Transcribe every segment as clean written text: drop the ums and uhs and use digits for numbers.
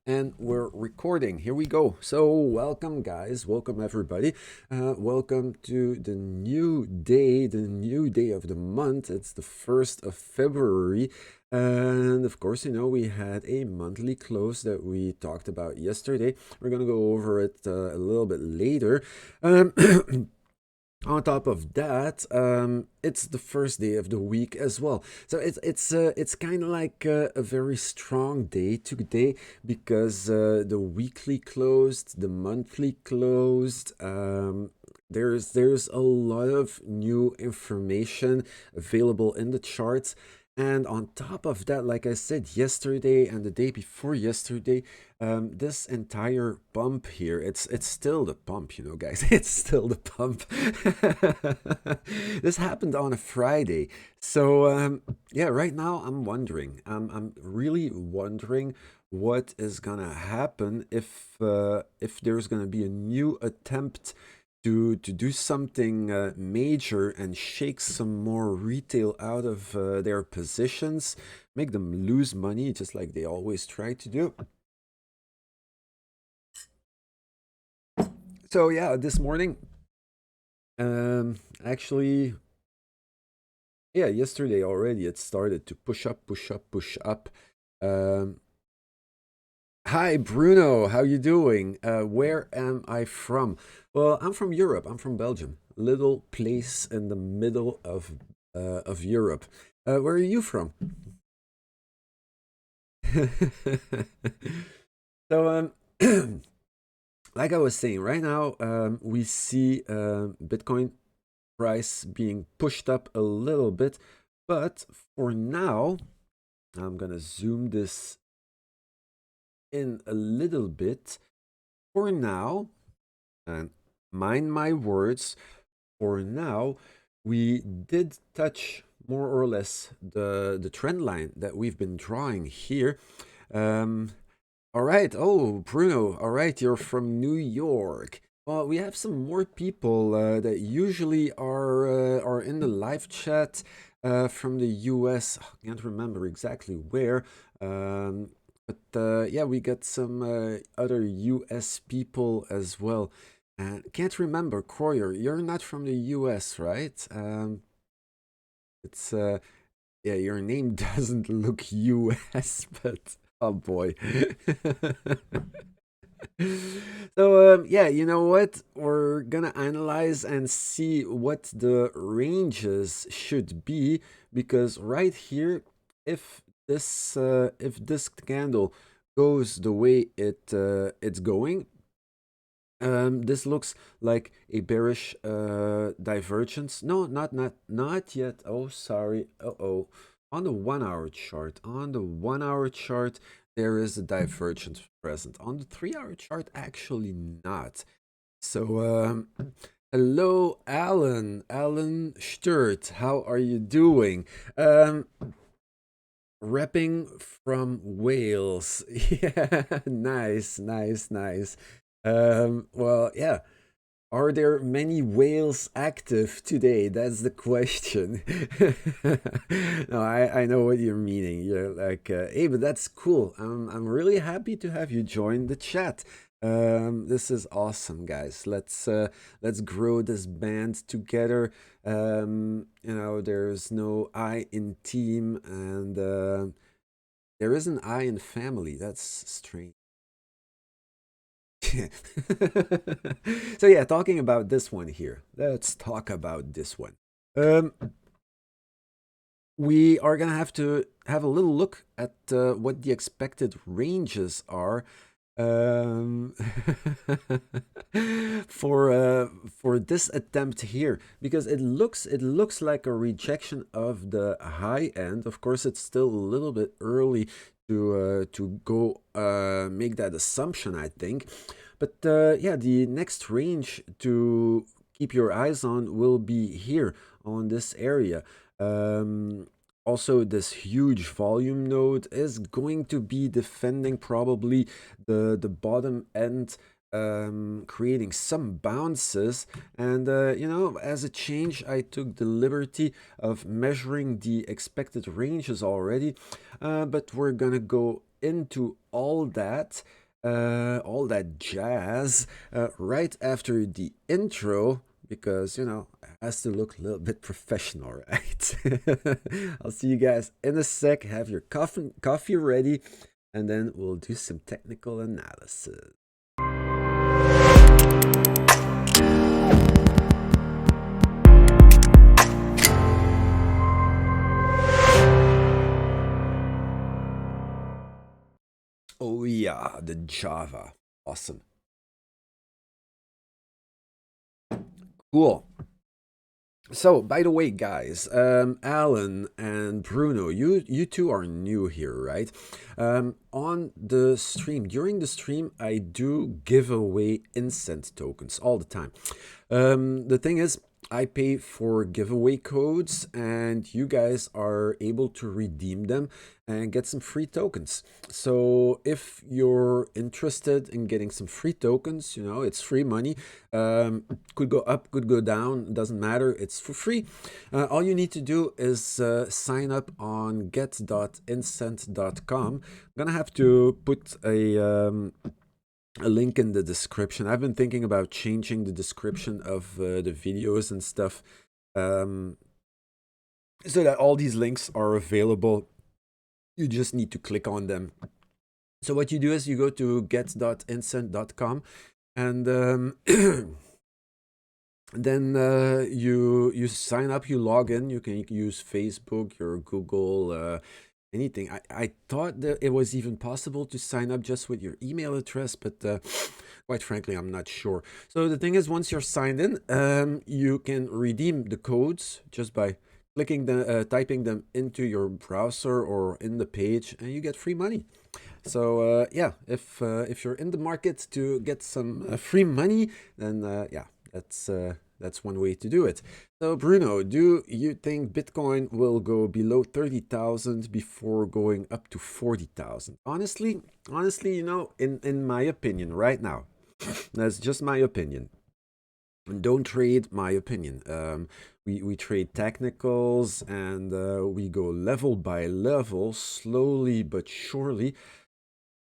And we're recording. Here we go. So welcome guys, welcome everybody. Welcome to the new day of the month. It's the 1st of February. And of course, we had a monthly close that we talked about yesterday. We're going to go over it a little bit later. On top of that, it's the first day of the week as well, so it's kind of like a very strong day today because the weekly closed, the monthly closed. There's a lot of new information available in the charts. And on top of that, like I said yesterday and the day before yesterday, this entire pump here, it's still the pump, guys. It's still the pump. This happened on a Friday. So yeah, right now I'm really wondering what is gonna happen if there's gonna be a new attempt to do something major and shake some more retail out of their positions, make them lose money just like they always try to do. So yeah, this morning, actually, yeah, yesterday already it started to push up, push up, push up. Um, Hi Bruno, how you doing? Where am I from? Well, I'm from Europe. I'm from Belgium, little place in the middle of Europe. Where are you from? So like I was saying, right now we see Bitcoin price being pushed up a little bit, but for now, I'm gonna zoom this in a little bit. For now, and mind my words, for now, we did touch more or less the trend line that we've been drawing here. Um, all right. Oh, Bruno. All right. You're from New York. Well, we have some more people that usually are in the live chat from the US. I can't remember exactly where. But yeah, we got some other US people as well. Can't remember, Croyer. You're not from the US, right? It's yeah, your name doesn't look US, but oh boy. So yeah, you know what? We're gonna analyze and see what the ranges should be, because right here, if this candle goes the way it's going, this looks like a bearish divergence. No, not yet. Oh, sorry. Uh-oh. On the 1 hour chart, there is a divergence present. On the 3 hour chart, actually not. So, hello, Alan Sturt. How are you doing? Repping from Wales. Yeah, nice, nice, nice. Well, yeah. Are there many whales active today? That's the question. No, I know what you're meaning. You're like, hey, but that's cool. I'm really happy to have you join the chat. This is awesome, guys. Let's grow this band together. There's no I in team, and there is an I in family. That's strange. So yeah, talking about this one here. Let's talk about this one. Um, we are gonna have to have a little look at what the expected ranges are um, for this attempt here, because it looks like a rejection of the high end. Of course, it's still a little bit early to go make that assumption, I think. But yeah, the next range to keep your eyes on will be here on this area. Also, this huge volume node is going to be defending probably the bottom end, creating some bounces. And as a change, I took the liberty of measuring the expected ranges already, but we're gonna go into all that jazz right after the intro, because, you know, it has to look a little bit professional, right? I'll see you guys in a sec. Have your coffee ready, and then we'll do some technical analysis. Oh yeah, the Java. Awesome. Cool. So, by the way, guys, Alan and Bruno, you two are new here, right? On the stream, during the stream, I do give away instant tokens all the time. The thing is, I pay for giveaway codes, and you guys are able to redeem them and get some free tokens. So if you're interested in getting some free tokens, you know, it's free money. Could go up, could go down, doesn't matter. It's for free. All you need to do is sign up on get.instant.com. I'm gonna have to put a link in the description. I've been thinking about changing the description of the videos and stuff, so that all these links are available. You just need to click on them. So what you do is you go to get.instant.com, and then you sign up, you log in. You can use Facebook, your Google, anything. I thought that it was even possible to sign up just with your email address, but quite frankly, I'm not sure. So the thing is, once you're signed in, you can redeem the codes just by clicking typing them into your browser or in the page, and you get free money. So yeah, if you're in the market to get some free money, then yeah, that's one way to do it. So Bruno, do you think Bitcoin will go below 30,000 before going up to 40,000? Honestly, you know, in my opinion, right now, that's just my opinion. Don't trade my opinion. We trade technicals, and we go level by level, slowly but surely.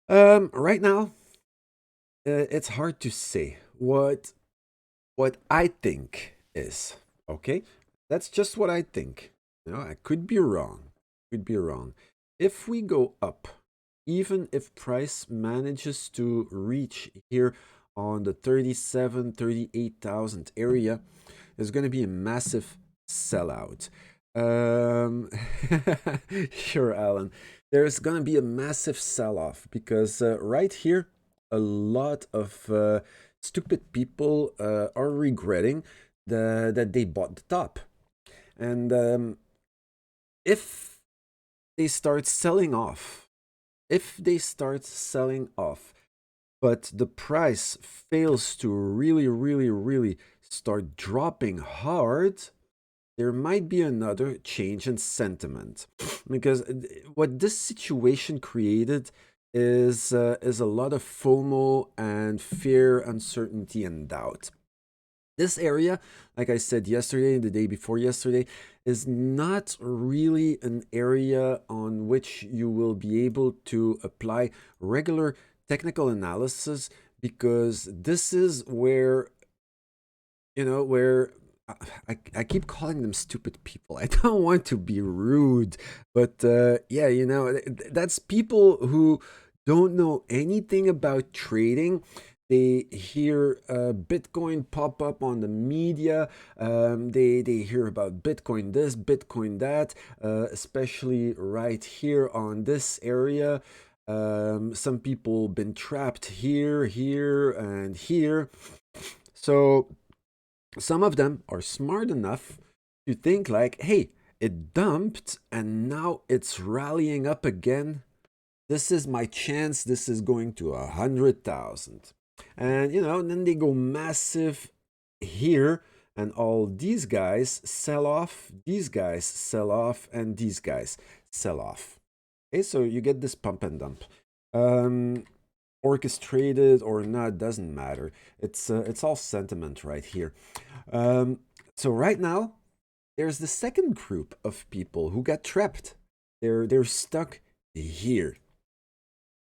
Right now, it's hard to say what I think is. Okay, that's just what I think. You know, I could be wrong. Could be wrong. If we go up, even if price manages to reach here on the 38,000 area, there's going to be a massive sellout. Sure, Alan. There's going to be a massive sell-off because right here, a lot of stupid people are regretting that they bought the top. And if they start selling off, but the price fails to really start dropping hard, there might be another change in sentiment. Because what this situation created is a lot of FOMO and fear, uncertainty, and doubt. This area, like I said yesterday and the day before yesterday, is not really an area on which you will be able to apply regular technical analysis, because this is where, you know, where I keep calling them stupid people. I don't want to be rude, but yeah, you know, that's people who don't know anything about trading. They hear Bitcoin pop up on the media. They hear about Bitcoin this, Bitcoin that, especially right here on this area. Some people been trapped here, and here. So some of them are smart enough to think like, hey, it dumped and now it's rallying up again. This is my chance. This is going to 100,000. And, you know, then they go massive here, and all these guys sell off, these guys sell off, and these guys sell off. Okay, so you get this pump and dump. Orchestrated or not, doesn't matter. It's all sentiment right here. So right now, there's the second group of people who got trapped. They're stuck here.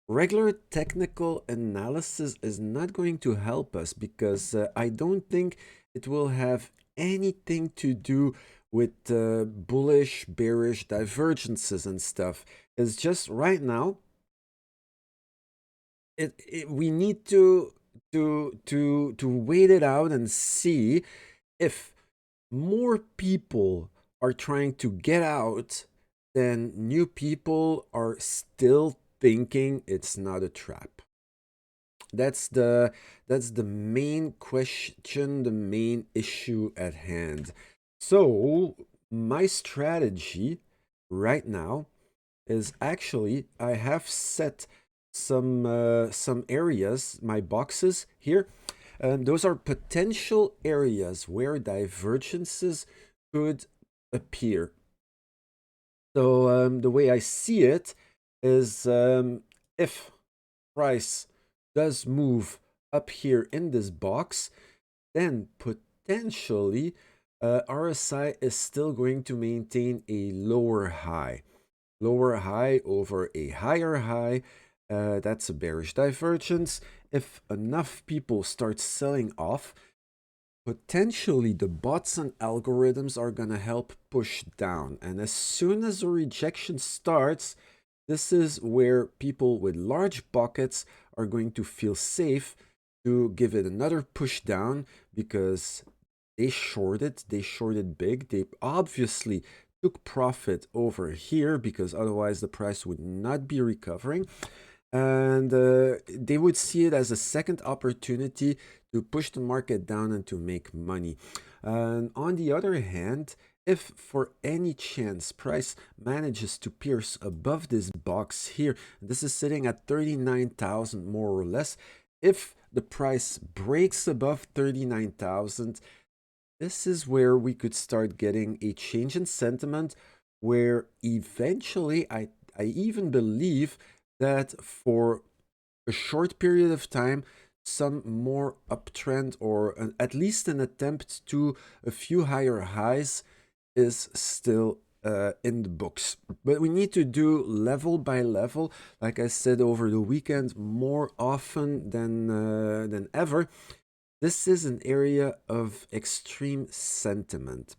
regular technical analysis is not going to help us because I don't think it will have anything to do with bullish, bearish divergences and stuff. It's just right now, we need to wait it out and see if more people are trying to get out than new people are still thinking it's not a trap. That's the main question, the main issue at hand. So my strategy right now is actually I have set some areas, my boxes here. Those are potential areas where divergences could appear. So the way I see it is if price does move up here in this box, then potentially RSI is still going to maintain a lower high over a higher high. That's a bearish divergence. If enough people start selling off, potentially the bots and algorithms are going to help push down. And as soon as a rejection starts, this is where people with large pockets are going to feel safe to give it another push down because they shorted big. They obviously took profit over here because otherwise the price would not be recovering. And they would see it as a second opportunity to push the market down and to make money. And on the other hand, if for any chance price manages to pierce above this box here, this is sitting at 39,000 more or less. If the price breaks above 39,000, this is where we could start getting a change in sentiment where eventually I even believe that for a short period of time, some more uptrend or at least an attempt to a few higher highs is still in the books. But we need to do level by level, like I said over the weekend, more often than ever. This is an area of extreme sentiment.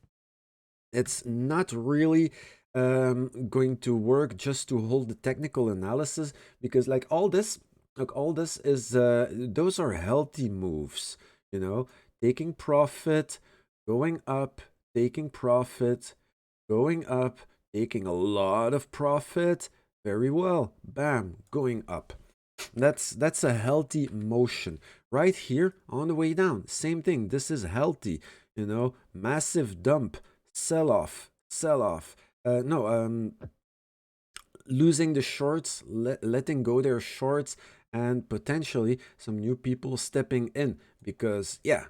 It's not really going to work just to hold the technical analysis because like all this is those are healthy moves, you know, taking profit, going up, taking profit, going up, taking a lot of profit, very well, bam, going up. That's a healthy motion. Right here on the way down, same thing. This is healthy, you know, massive dump, sell off. No, losing the shorts, letting go their shorts, and potentially some new people stepping in because, yeah,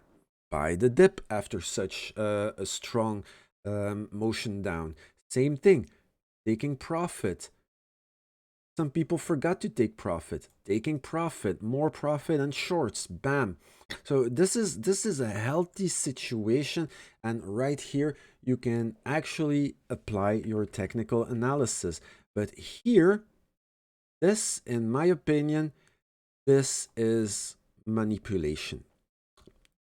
buy the dip after such a strong motion down. Same thing, taking profit. Some people forgot to take profit. Taking profit, more profit and shorts, bam. So this is a healthy situation, and right here you can actually apply your technical analysis. But here, this, in my opinion, this is manipulation.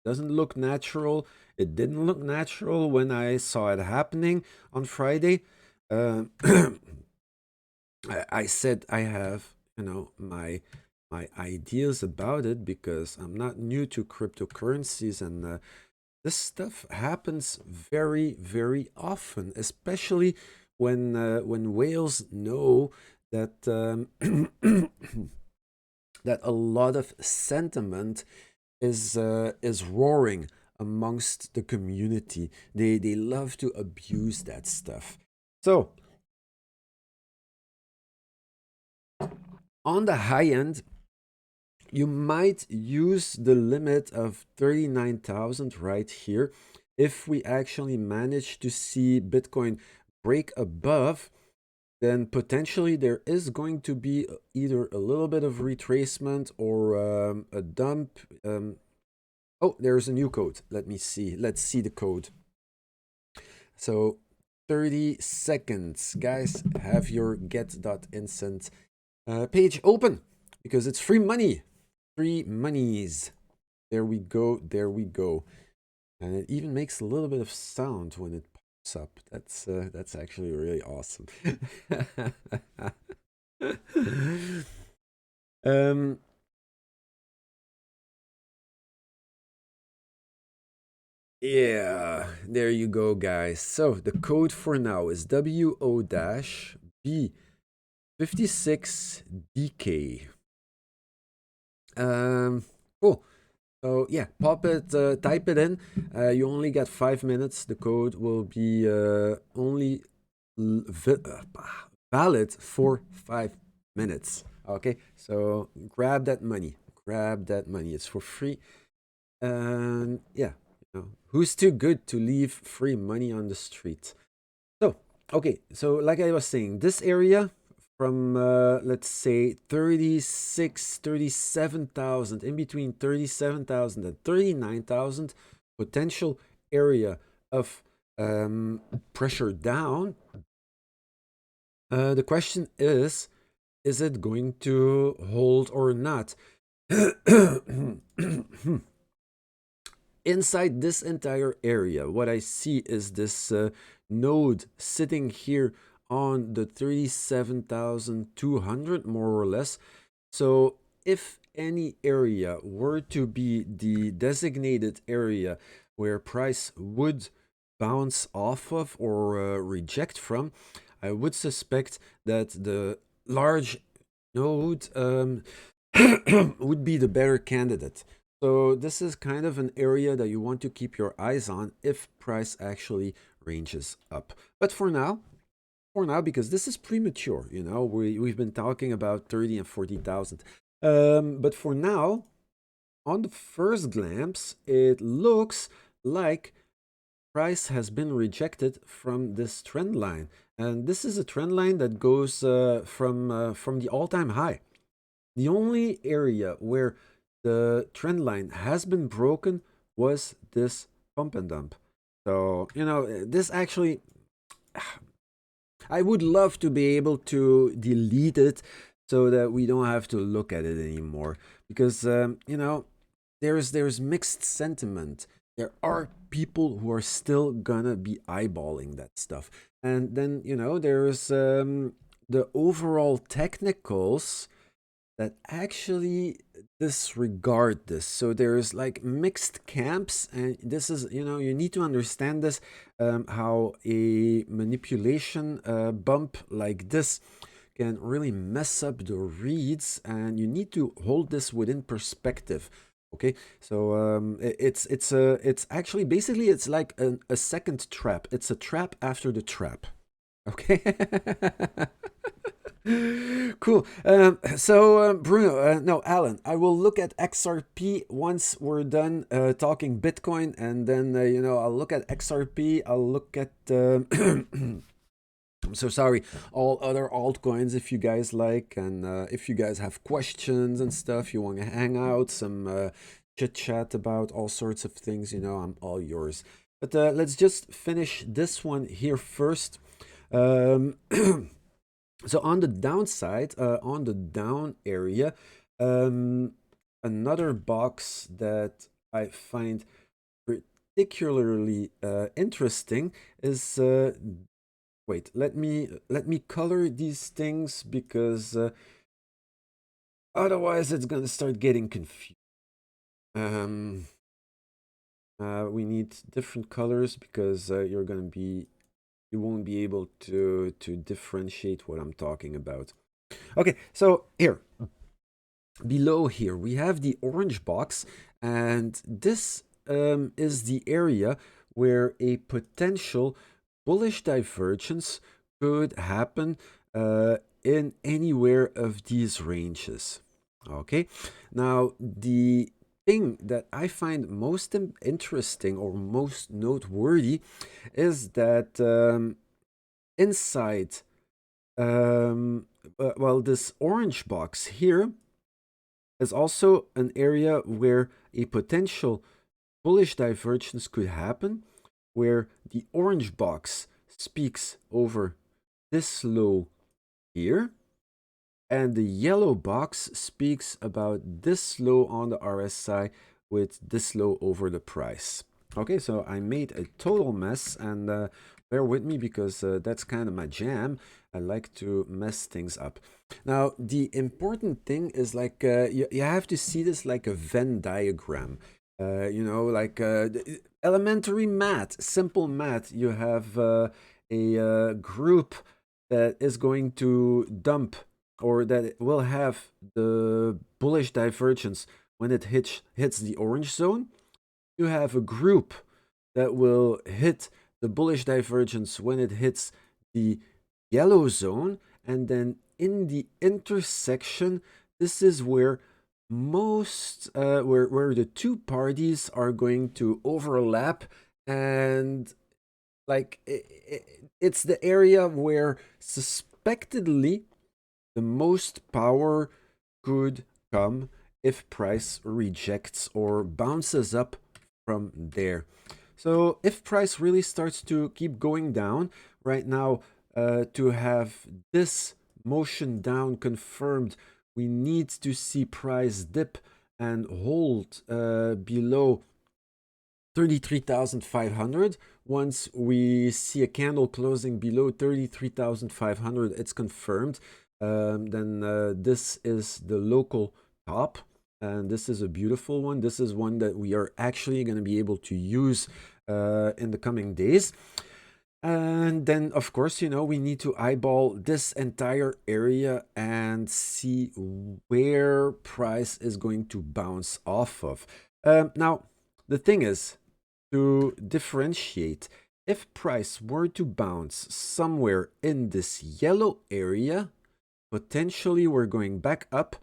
Doesn't look natural. It didn't look natural when I saw it happening on Friday. I said I have, you know, my ideas about it because I'm not new to cryptocurrencies, and this stuff happens very, very often, especially when whales know that that a lot of sentiment is roaring amongst the community. They love to abuse that stuff. So on the high end, you might use the limit of 39,000 right here. If we actually manage to see Bitcoin break above, then potentially there is going to be either a little bit of retracement or a dump. Oh, there's a new code. Let me see. Let's see the code. So 30 seconds. Guys, have your get.instant page open. because it's free money. Free monies. There we go. There we go. And it even makes a little bit of sound when it pops up. That's actually really awesome. um, yeah, there you go, guys. So the code for now is WO-B56DK. Cool. So yeah, pop it, type it in. You only get 5 minutes. The code will be only valid for 5 minutes. Okay, so grab that money. Grab that money. It's for free. And yeah, you know, who's too good to leave free money on the street? So, okay, so like I was saying, this area from let's say 37,000, in between 37,000 and 39,000 potential area of pressure down. The question is it going to hold or not? Inside this entire area, what I see is this node sitting here on the 37,200, more or less. So if any area were to be the designated area where price would bounce off of or reject from, I would suspect that the large node would be the better candidate. So this is kind of an area that you want to keep your eyes on if price actually ranges up. But for now, because this is premature, you know, we've been talking about 30 and 40,000. But for now, on the first glance, it looks like price has been rejected from this trend line. And this is a trend line that goes from the all-time high. The only area where the trend line has been broken was this pump and dump. So, you know, this actually, I would love to be able to delete it so that we don't have to look at it anymore. Because, you know, there's mixed sentiment. There are people who are still gonna be eyeballing that stuff. And then, you know, there's the overall technicals that actually disregard this. So there's like mixed camps, and this is, you know, you need to understand this, how a manipulation bump like this can really mess up the reads, and you need to hold this within perspective. Okay, so it's actually basically it's like a second trap. It's a trap after the trap. Okay. Cool. So Bruno, no, Alan, I will look at XRP once we're done talking Bitcoin, and then you know, I'll look at XRP. I'll look at I'm so sorry, all other altcoins if you guys like, and if you guys have questions and stuff, you want to hang out, some chit chat about all sorts of things, you know, I'm all yours. But let's just finish this one here first. So on the downside, on the down area, another box that I find particularly interesting is wait, let me color these things, because otherwise it's gonna start getting confused. We need different colors because you won't be able to differentiate what I'm talking about. Okay, so here, below here, we have the orange box, and this is the area where a potential bullish divergence could happen in anywhere of these ranges. Okay, now the thing that I find most interesting or most noteworthy is that inside, well, this orange box here is also an area where a potential bullish divergence could happen, where the orange box speaks over this low here, and the yellow box speaks about this low on the RSI with this low over the price. Okay, so I made a total mess, and bear with me because that's kind of my jam. I like to mess things up. Now, the important thing is like you have to see this like a Venn diagram. You know, like elementary math, simple math. You have a group that is going to dump, or that it will have the bullish divergence when it hits the orange zone. You have a group that will hit the bullish divergence when it hits the yellow zone, and then in the intersection, this is where where the two parties are going to overlap, and like it's the area where suspectedly the most power could come if price rejects or bounces up from there. So if price really starts to keep going down right now, to have this motion down confirmed, we need to see price dip and hold below 33,500. Once we see a candle closing below 33,500, it's confirmed. Then this is the local top, and this is a beautiful one. This is one that we are actually going to be able to use in the coming days. And then, of course, you know, we need to eyeball this entire area and see where price is going to bounce off of. Now, the thing is, to differentiate, if price were to bounce somewhere in this yellow area, potentially we're going back up,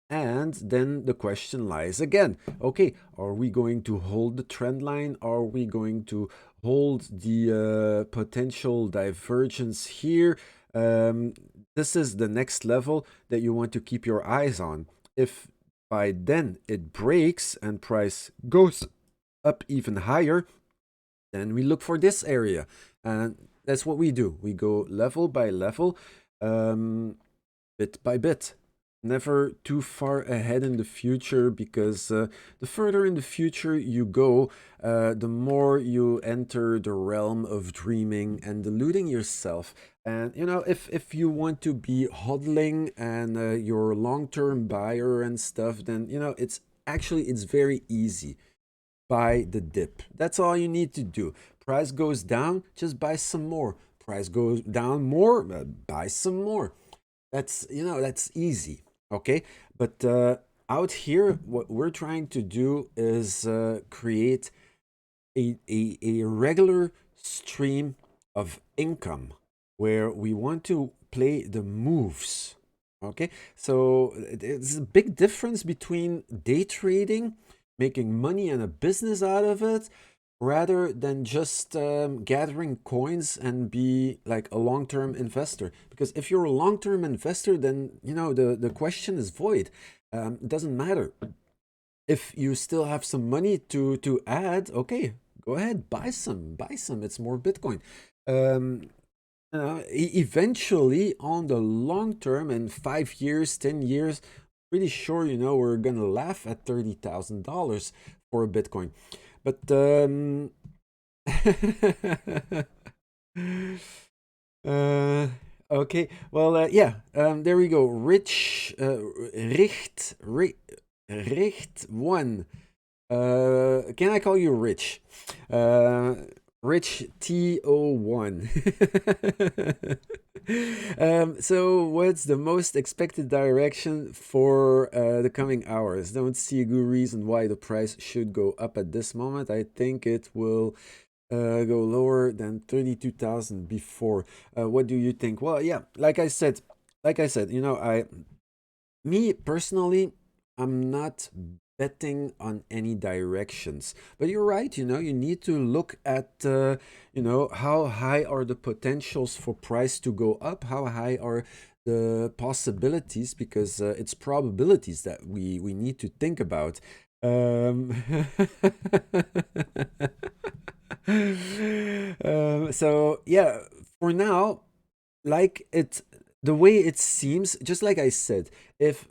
and then the question lies again. Okay, are we going to hold the trend line? Are we going to hold the potential divergence here? This is the next level that you want to keep your eyes on. If by then it breaks and price goes up even higher, then we look for this area, and that's what we do. We go level by level, bit by bit, never too far ahead in the future, because the further in the future you go, the more you enter the realm of dreaming and deluding yourself. And you know, if you want to be hodling and you're a long-term buyer and stuff, then you know it's very easy. Buy the dip. That's all you need to do. Price goes down, just buy some more. Price goes down more, buy some more. That's, you know, that's easy. Okay, but out here, what we're trying to do is create a regular stream of income where we want to play the moves. Okay, so there's a big difference between day trading, making money and a business out of it, rather than just gathering coins and be like a long-term investor. Because if you're a long-term investor, then you know the question is void. It doesn't matter. If you still have some money to add, okay, go ahead, buy some. It's more Bitcoin. Eventually, on the long term, in 5 years, 10 years, pretty sure, you know, we're gonna laugh at $30,000 for a Bitcoin. But okay, well, yeah, there we go. Richt one. Can I call you Rich? Rich TO1. So what's the most expected direction for the coming hours? Don't see a good reason why the price should go up at this moment. I think it will go lower than 32,000 before. What do you think? Well, yeah, like I said, you know, me personally, I'm not betting on any directions, but you're right. You know, you need to look at you know, how high are the potentials for price to go up, how high are the possibilities, because it's probabilities that we need to think about. So yeah, for now, like the way it seems, just like I said, if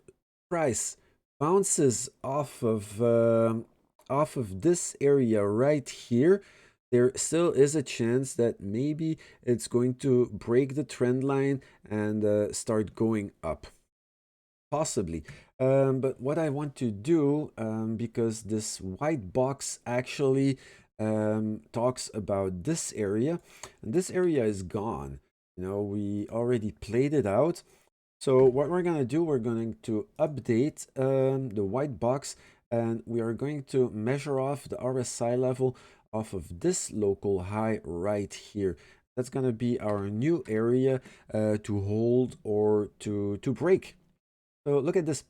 price bounces off of this area right here, there still is a chance that maybe it's going to break the trend line and start going up. Possibly. But what I want to do, because this white box actually talks about this area, and this area is gone. You know, we already played it out. So what we're going to do, we're going to update the white box, and we are going to measure off the RSI level off of this local high right here. That's going to be our new area to hold or to break. So look at this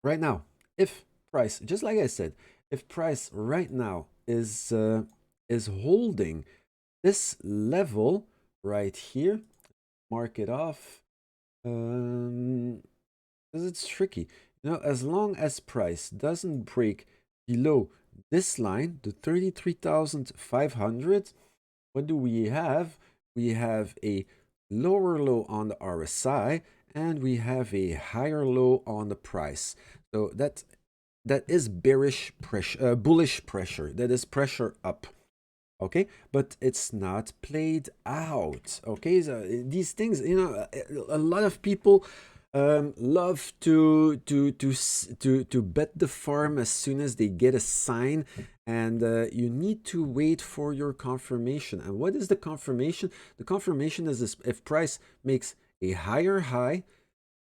right now. If price, just like I said, if price right now is holding this level right here, mark it off. Because it's tricky. You know, as long as price doesn't break below this line, the 33,500, what do we have? We have a lower low on the RSI and we have a higher low on the price. So that is bearish pressure, bullish pressure. That is pressure up. Okay, but it's not played out. Okay, so these things, you know, a lot of people love to bet the farm as soon as they get a sign, and you need to wait for your confirmation. And what is the confirmation? The confirmation is this: if price makes a higher high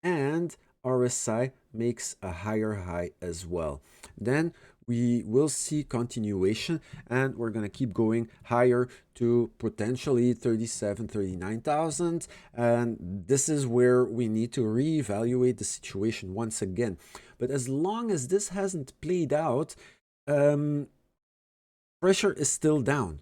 and RSI makes a higher high as well, then we will see continuation, and we're going to keep going higher to potentially 37, 39,000. And this is where we need to reevaluate the situation once again. But as long as this hasn't played out, pressure is still down.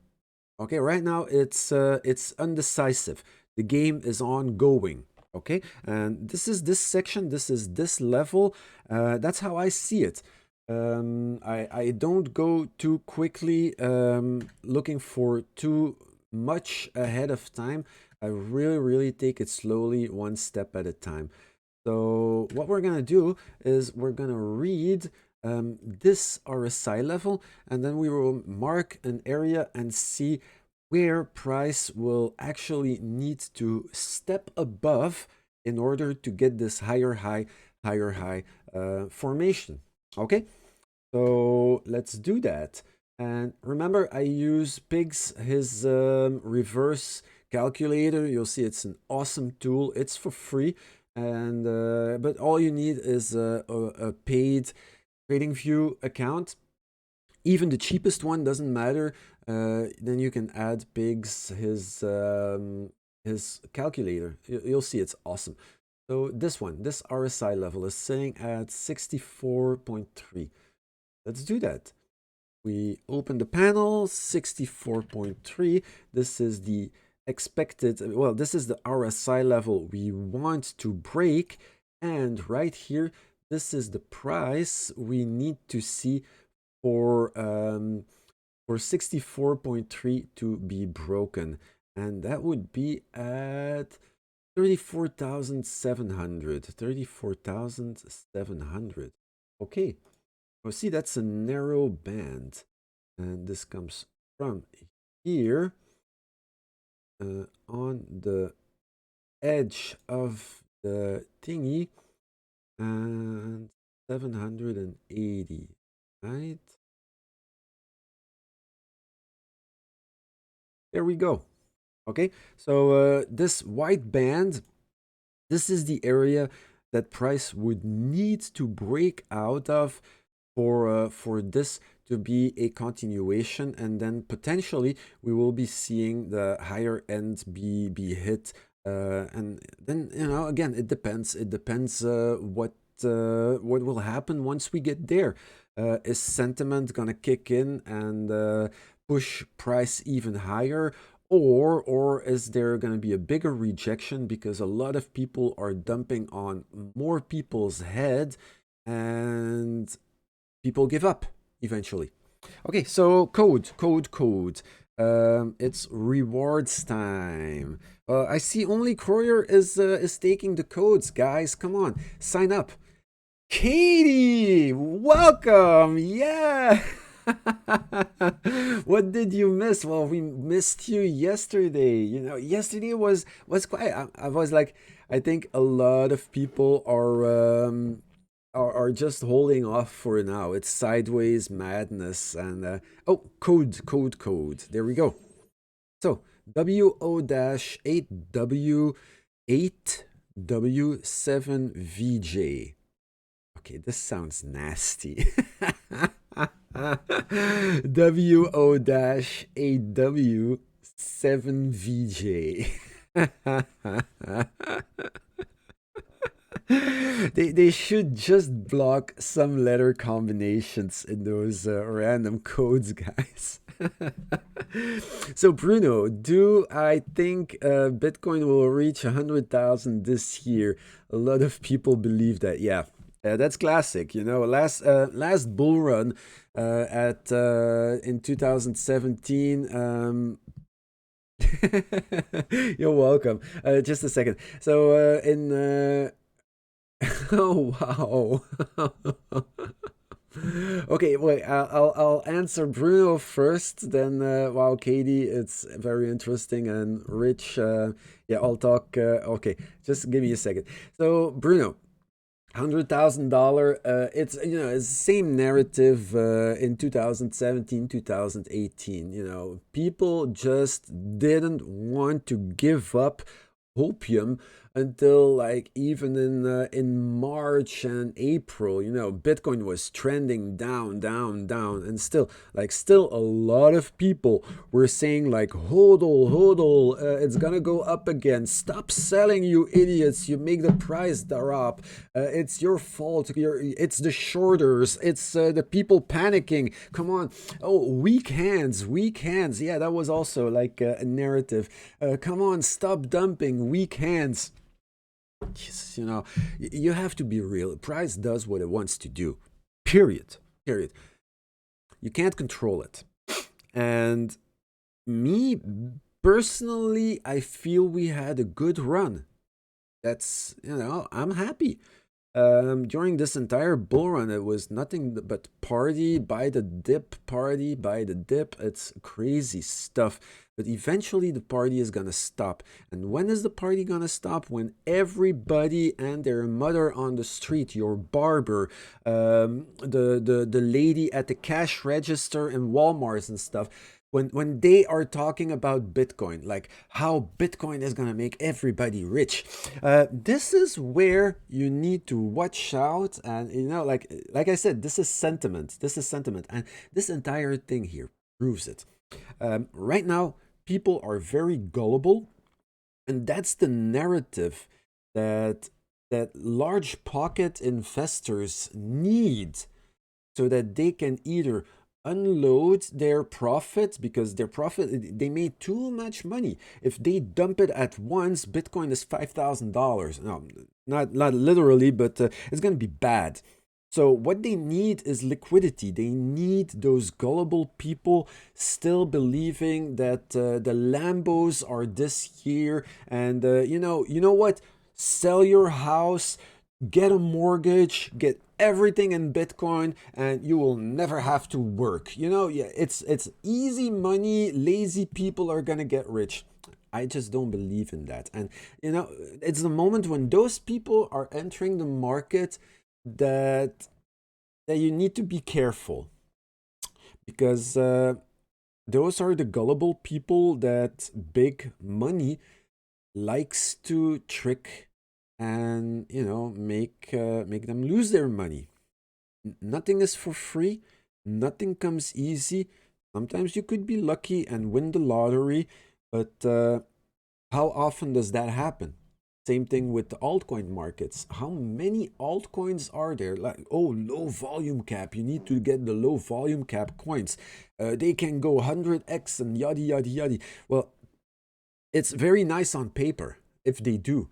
Okay, right now it's undecisive. The game is ongoing. Okay, and this is this section, this is this level. That's how I see it. I don't go too quickly looking for too much ahead of time. I really take it slowly, one step at a time. So what we're gonna do is we're gonna read this RSI level, and then we will mark an area and see where price will actually need to step above in order to get this higher high formation. Okay, so let's do that. And remember, I use Pig's his reverse calculator. You'll see it's an awesome tool. It's for free, and but all you need is a paid TradingView account. Even the cheapest one doesn't matter. Then you can add Pig's his calculator. You'll see it's awesome. So this one, this RSI level is sitting at 64.3. Let's do that. We open the panel, 64.3. This is the expected, well, this is the RSI level we want to break. And right here, this is the price we need to see for 64.3 to be broken. And that would be at 34,700. 34,700. Okay. Well, see, that's a narrow band. And this comes from here on the edge of the thingy, and 780, right? There we go. Okay, so this white band, this is the area that price would need to break out of for this to be a continuation, and then potentially we will be seeing the higher end be hit, and then, you know, again, it depends what will happen once we get there. Is sentiment gonna kick in and push price even higher, or is there going to be a bigger rejection because a lot of people are dumping on more people's head and people give up eventually? Okay, so code. It's rewards time. I see only Courier is taking the codes, guys. Come on, sign up. Katie, welcome. Yeah. What did you miss? Well, we missed you yesterday. You know, yesterday was quite. I was like, I think a lot of people are just holding off for now. It's sideways madness and oh, code. There we go. So WO-8W8W7VJ. Okay, this sounds nasty. WO-8W7VJ. They should just block some letter combinations in those random codes, guys. So Bruno, do I think Bitcoin will reach 100,000 this year? A lot of people believe that. Yeah, that's classic. You know, last bull run at in 2017. You're welcome. Just a second. So in oh wow. Okay, wait. I'll answer Bruno first. Then, wow, Katie, it's very interesting and rich. Yeah, I'll talk. Okay, just give me a second. So, Bruno, $100,000. It's it's the same narrative in 2017, 2018. You know, people just didn't want to give up opium until like even in March and April. You know, Bitcoin was trending down, and still a lot of people were saying like, hodl, it's gonna go up again. Stop selling, you idiots! You make the price drop. It's your fault. It's the shorters. It's the people panicking. Come on. Oh, weak hands. Yeah, that was also like a narrative. Come on, stop dumping. Weak hands. You know, you have to be real. Price does what it wants to do. Period. You can't control it. And me personally, I feel we had a good run. That's, I'm happy. During this entire bull run, it was nothing but party by the dip. It's crazy stuff. But eventually the party is gonna stop. And when is the party gonna stop? When everybody and their mother on the street, your barber, the lady at the cash register in Walmart and stuff, when they are talking about Bitcoin, like how Bitcoin is gonna make everybody rich, this is where you need to watch out. And like I said, this is sentiment, and this entire thing here proves it. Right now, people are very gullible, and that's the narrative that large pocket investors need, so that they can either unload their profit, because they made too much money. If they dump it at once, Bitcoin is $5,000. No, not literally, but it's going to be bad. So what they need is liquidity. They need those gullible people still believing that the Lambos are this year, and you know what? Sell your house, get a mortgage, get everything in Bitcoin, and you will never have to work. Yeah, it's easy money. Lazy people are gonna get rich. I just don't believe in that. And it's the moment when those people are entering the market that you need to be careful, because those are the gullible people that big money likes to trick and make them lose their money. Nothing is for free. Nothing comes easy. Sometimes you could be lucky and win the lottery, but how often does that happen? Same thing with the altcoin markets. How many altcoins are there? Like, oh, low volume cap. You need to get the low volume cap coins. They can go 100x and yada, yada, yada. Well, it's very nice on paper if they do.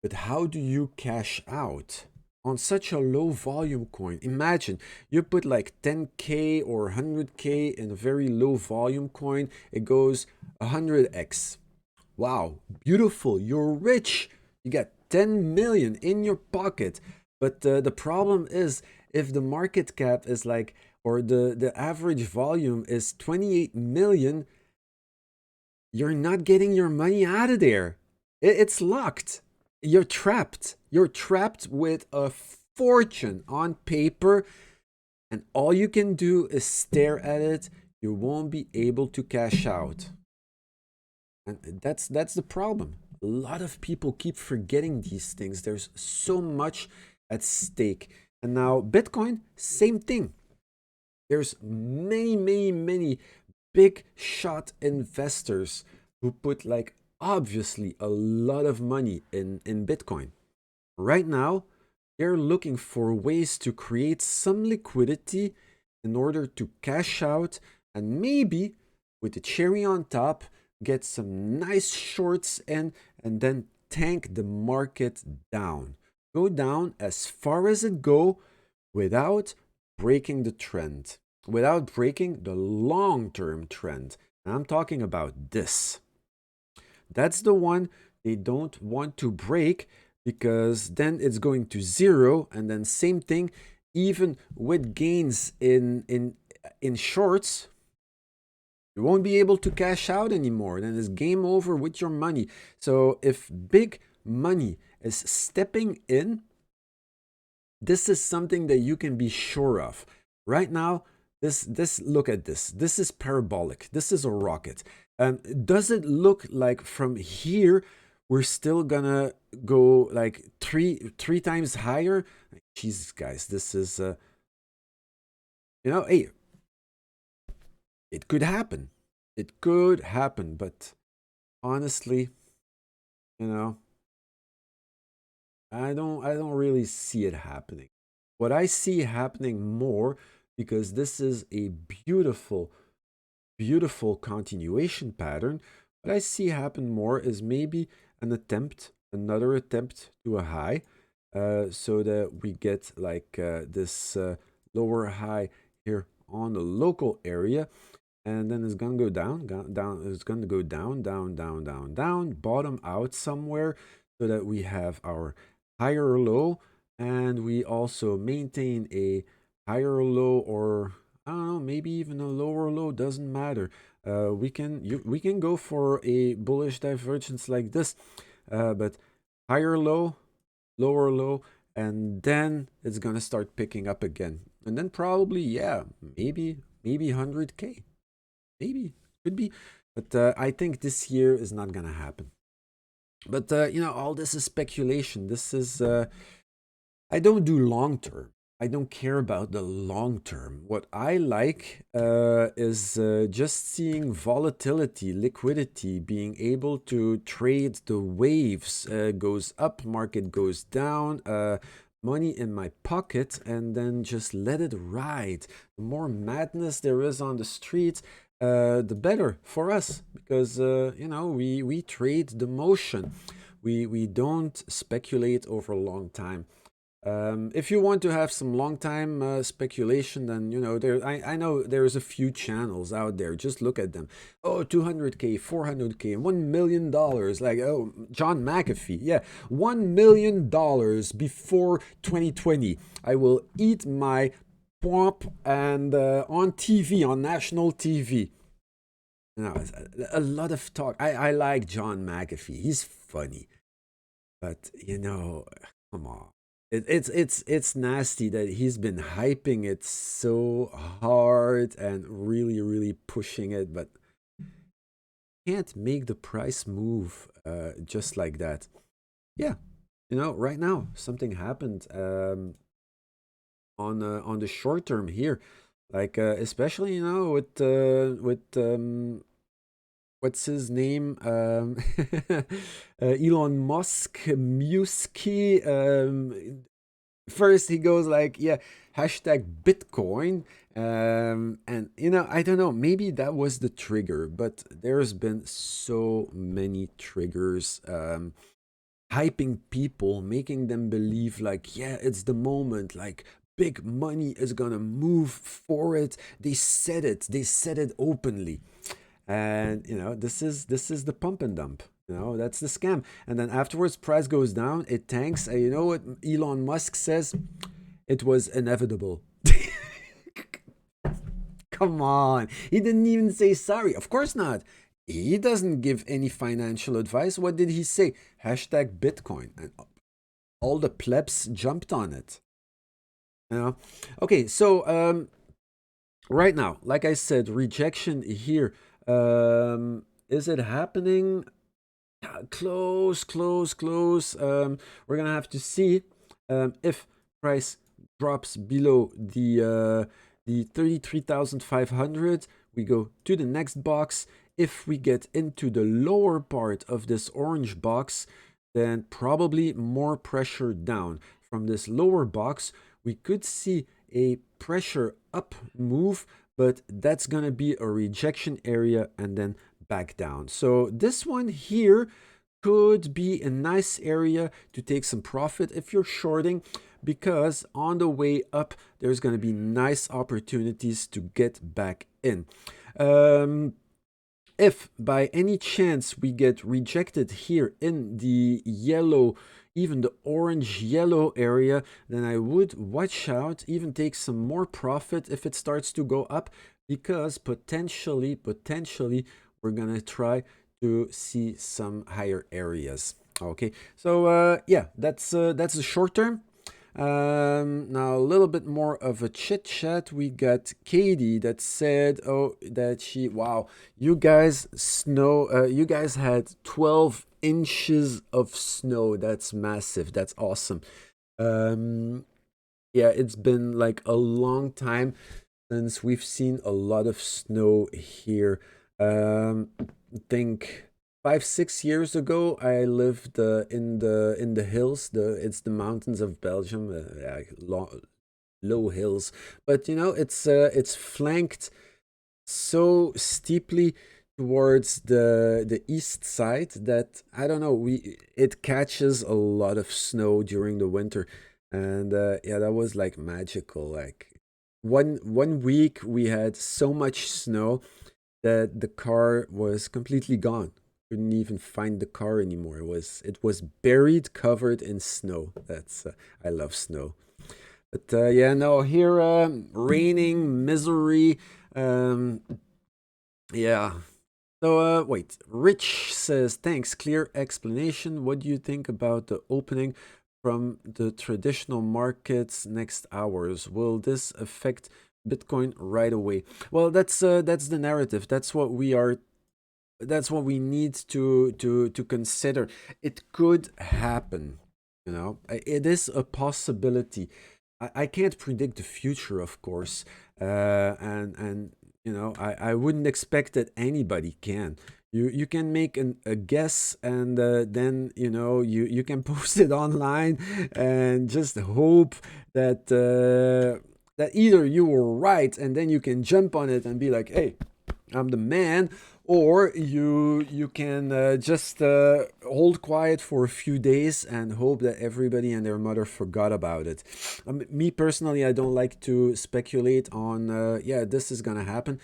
But how do you cash out? on such a low volume coin. Imagine you put like 10k or 100k in a very low volume coin, it goes 100x. Wow, beautiful, you're rich, you got 10 million in your pocket. But the problem is, if the market cap is like, or the average volume is 28 million, you're not getting your money out of there. It's locked. You're trapped. You're trapped with a fortune on paper, and all you can do is stare at it. You won't be able to cash out. And that's the problem. A lot of people keep forgetting these things. There's so much at stake. And now Bitcoin, same thing. There's many big shot investors who put like obviously a lot of money in Bitcoin. Right now, they're looking for ways to create some liquidity in order to cash out, and maybe with the cherry on top, get some nice shorts in, and then tank the market down. Go down as far as it go without breaking the trend, without breaking the long-term trend. And I'm talking about this. That's the one they don't want to break, because then it's going to zero, and then same thing, even with gains in shorts, you won't be able to cash out anymore. Then it's game over with your money. So if big money is stepping in, this is something that you can be sure of. Right now, this look at this. This is parabolic. This is a rocket. Does it look like from here we're still gonna go like three times higher? Jesus, guys, this is hey, it could happen. It could happen, but honestly, I don't really see it happening. What I see happening more, because this is a beautiful continuation pattern, what I see happen more is maybe another attempt to a high, so that we get like this lower high here on the local area, and then it's gonna go down, it's gonna go down, bottom out somewhere, so that we have our higher low, and we also maintain a higher low, or I don't know, maybe even a lower low, doesn't matter. We can go for a bullish divergence like this, but higher low, lower low, and then it's gonna start picking up again, and then probably, yeah, maybe 100k, maybe, could be, but I think this year is not gonna happen. But all this is speculation. This is I don't do long term. I don't care about the long term. What I like is just seeing volatility, liquidity, being able to trade the waves. Goes up, market goes down, money in my pocket, and then just let it ride. The more madness there is on the streets, the better for us, because we trade the motion. We don't speculate over a long time. If you want to have some long time speculation, then I know there's a few channels out there. Just look at them. Oh, 200k, 400k, $1 million. Like, oh, John McAfee, yeah, $1 million before 2020. I will eat my pomp, and on TV, on national TV. A lot of talk. I like John McAfee. He's funny, but come on. It's nasty that he's been hyping it so hard and really pushing it, but can't make the price move just like that. Yeah, right now something happened on the short term here, like especially with what's his name? Elon Musk, Musky. First he goes like, yeah, hashtag Bitcoin. And I don't know, maybe that was the trigger, but there's been so many triggers. hyping people, making them believe like, yeah, it's the moment, like big money is gonna move for it. They said it openly. And you know, this is the pump and dump. You know, that's the scam. And then afterwards, price goes down, it tanks. And you know what Elon Musk says? It was inevitable. Come on. He didn't even say sorry. Of course not. He doesn't give any financial advice. What did he say? Hashtag Bitcoin. And all the plebs jumped on it. You know? Okay, so right now, like I said, rejection here. Is it happening? Close. We're gonna have to see if price drops below the 33,500. We go to the next box. If we get into the lower part of this orange box, then probably more pressure down. From this lower box, we could see a pressure up move, but that's gonna be a rejection area and then back down. So this one here could be a nice area to take some profit if you're shorting, because on the way up there's going to be nice opportunities to get back in. If by any chance we get rejected here in the yellow, even the orange yellow area, then I would watch out, even take some more profit if it starts to go up, because potentially we're gonna try to see some higher areas. Okay, so yeah, that's the short term. Now a little bit more of a chit chat. We got Katie that said, oh, that she, wow, you guys had 12 inches of snow. That's massive. That's awesome. Yeah, it's been like a long time since we've seen a lot of snow here. I think 5-6 years ago I lived in the hills. It's the mountains of Belgium, low hills, but you know, it's flanked so steeply towards the east side that I don't know, it catches a lot of snow during the winter. And yeah, that was like magical. Like one week we had so much snow that the car was completely gone. Couldn't even find the car anymore. It was buried, covered in snow. That's I love snow. But yeah, no, here raining, misery. Yeah. So wait, Rich says, thanks, clear explanation. What do you think about the opening from the traditional markets next hours? Will this affect Bitcoin right away? Well, that's the narrative. That's what we need to consider. It could happen, you know. It is a possibility. I can't predict the future, of course, and you know, I wouldn't expect that anybody can. You can make a guess, and then you know, you can post it online and just hope that that either you were right, and then you can jump on it and be like, hey, I'm the man, or you can just hold quiet for a few days and hope that everybody and their mother forgot about it. Me personally, I don't like to speculate on yeah, this is gonna happen.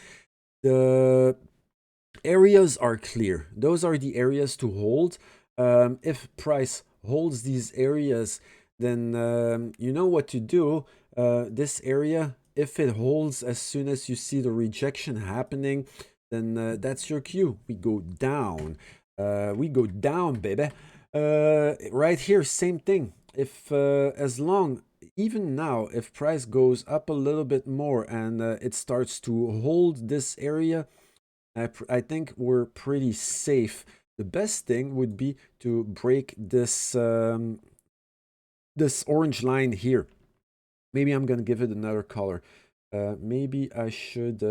The areas are clear. Those are the areas to hold. If price holds these areas, then you know what to do. This area, if it holds as soon as you see the rejection happening, then that's your cue. We go down. Baby. Right here, same thing. If as long, even now, if price goes up a little bit more and it starts to hold this area, I think we're pretty safe. The best thing would be to break this this orange line here. Maybe I'm gonna give it another color. Maybe I should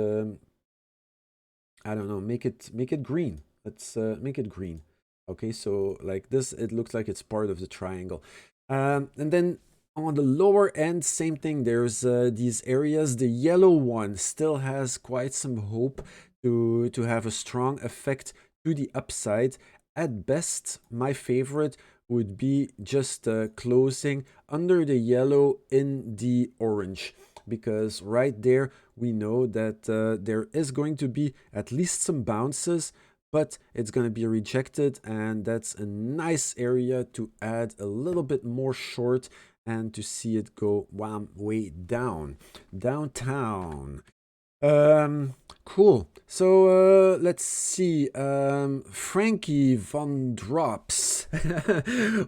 I don't know, make it green. Let's make it green. Okay, so like this, it looks like it's part of the triangle. And then on the lower end, same thing. There's these areas. The yellow one still has quite some hope to have a strong effect to the upside. At best, my favorite would be just closing under the yellow in the orange, because right there we know that there is going to be at least some bounces, but it's going to be rejected, and that's a nice area to add a little bit more short and to see it go wham way downtown. Cool. So let's see. Frankie von Drops.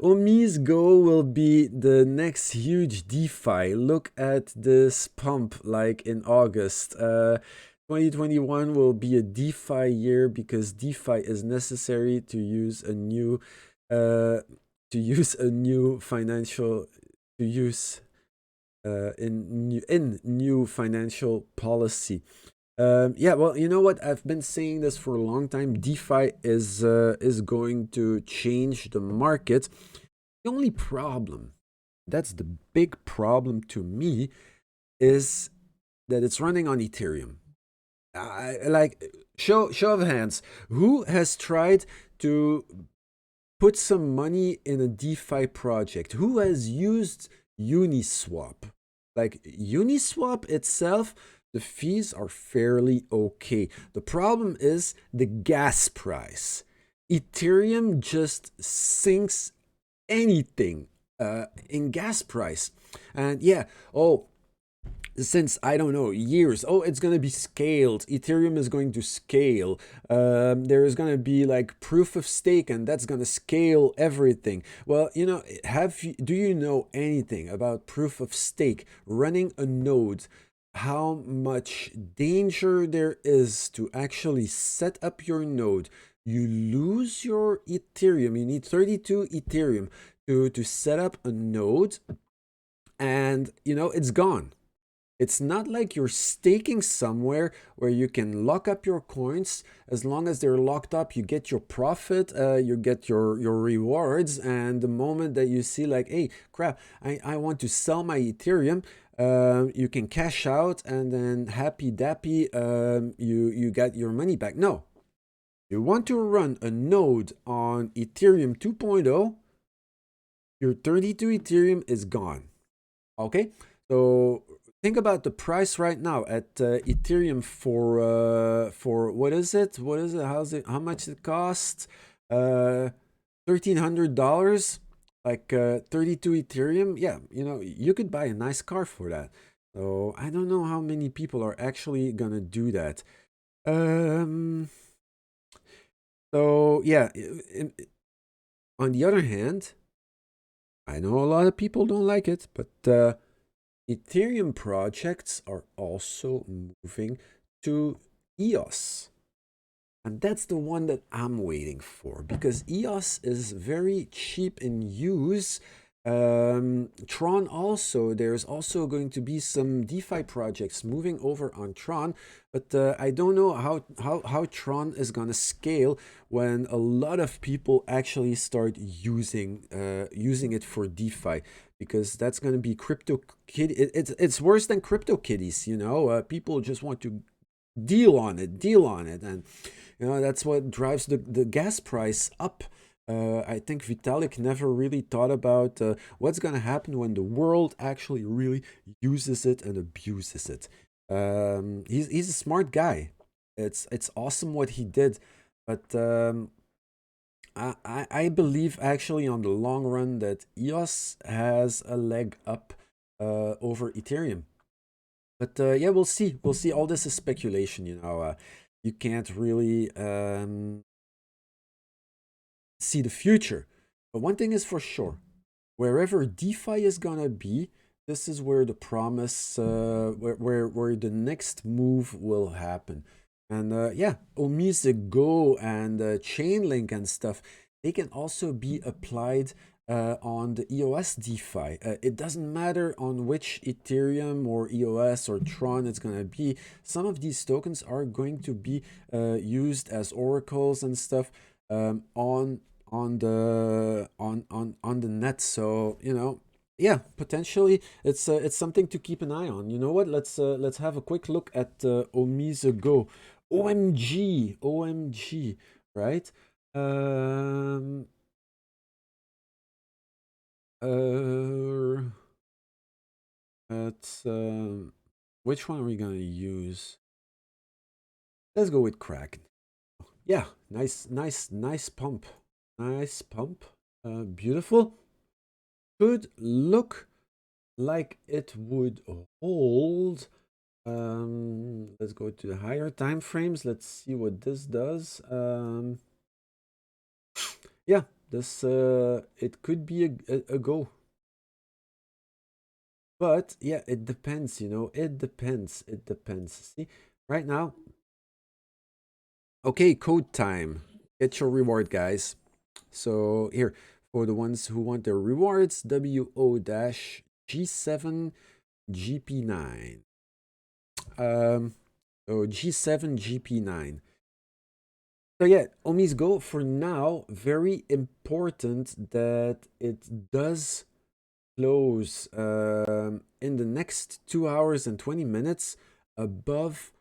Omi's Go will be the next huge DeFi. Look at this pump like in August. 2021 will be a DeFi year because DeFi is necessary to use a new financial to use in new financial policy. Yeah, well, you know what? I've been saying this for a long time. DeFi is going to change the market. The only problem, that's the big problem to me, is that it's running on Ethereum. Like show of hands, who has tried to put some money in a DeFi project? Who has used Uniswap? Like Uniswap itself, the fees are fairly okay. The problem is the gas price. Ethereum just sinks anything in gas price. And yeah, oh, since I don't know years, oh, it's going to be scaled. Ethereum is going to scale. There is going to be like proof of stake, and that's going to scale everything. Well, you know, do you know anything about proof of stake running a node? How much danger there is to actually set up your node? You lose your Ethereum. You need 32 Ethereum to set up a node, and you know it's gone. It's not like you're staking somewhere where you can lock up your coins. As long as they're locked up, you get your profit, you get your rewards. And the moment that you see like, hey, crap, I want to sell my Ethereum, you can cash out and then happy dappy, you got your money back. No, you want to run a node on Ethereum 2.0, your 32 Ethereum is gone. Okay, so think about the price right now at Ethereum for what is it? How much it costs? $1,300, like 32 Ethereum. Yeah, you know, you could buy a nice car for that. So I don't know how many people are actually gonna do that. So yeah, on the other hand, I know a lot of people don't like it, but Ethereum projects are also moving to EOS. And that's the one that I'm waiting for, because EOS is very cheap in use. Tron also, there's also going to be some DeFi projects moving over on Tron, but I don't know how Tron is going to scale when a lot of people actually start using it for DeFi, because that's going to be crypto kitty. It's worse than crypto kitties, you know. People just want to deal on it, and you know that's what drives the gas price up. I think Vitalik never really thought about what's going to happen when the world actually really uses it and abuses it. He's a smart guy. It's awesome what he did, but I believe actually on the long run that EOS has a leg up over Ethereum. But yeah, we'll see. We'll see. All this is speculation, you know. You can't really see the future. But one thing is for sure, wherever DeFi is gonna be, this is where the promise, where the next move will happen. And yeah, Omise Go and Chainlink and stuff, they can also be applied on the EOS DeFi. It doesn't matter on which Ethereum or EOS or Tron it's going to be. Some of these tokens are going to be used as oracles and stuff on the net. So you know, yeah, potentially it's something to keep an eye on. You know what? Let's have a quick look at Omise Go. OMG, right? Let's which one are we gonna use? Let's go with Kraken. Yeah, nice pump. Nice pump. Beautiful. Could look like it would hold. Let's go to the higher time frames. Let's see what this does. Yeah, this it could be a go. But yeah, it depends, you know. It depends. It depends. See, right now. Okay, code time. Get your reward, guys. So here, for the ones who want their rewards, WO-G7 GP9. So G7 GP9. So yeah, Omi's Go for now, very important that it does close in the next 2 hours and 20 minutes above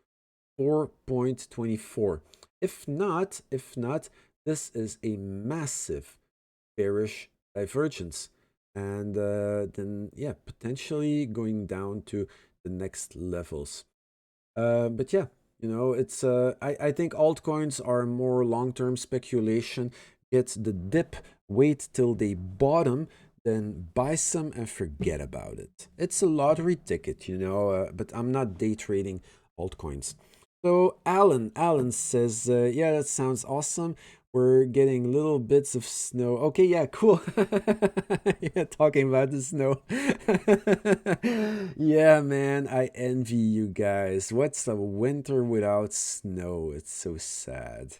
4.24. If not, this is a massive bearish divergence. And then, yeah, potentially going down to the next levels. But yeah, you know, it's I think altcoins are more long-term speculation. Get the dip, wait till they bottom, then buy some and forget about it. It's a lottery ticket, you know, but I'm not day trading altcoins. So Alan says, yeah, that sounds awesome. We're getting little bits of snow. Okay, yeah, cool. Yeah, talking about the snow. Yeah, man, I envy you guys. What's a winter without snow? It's so sad.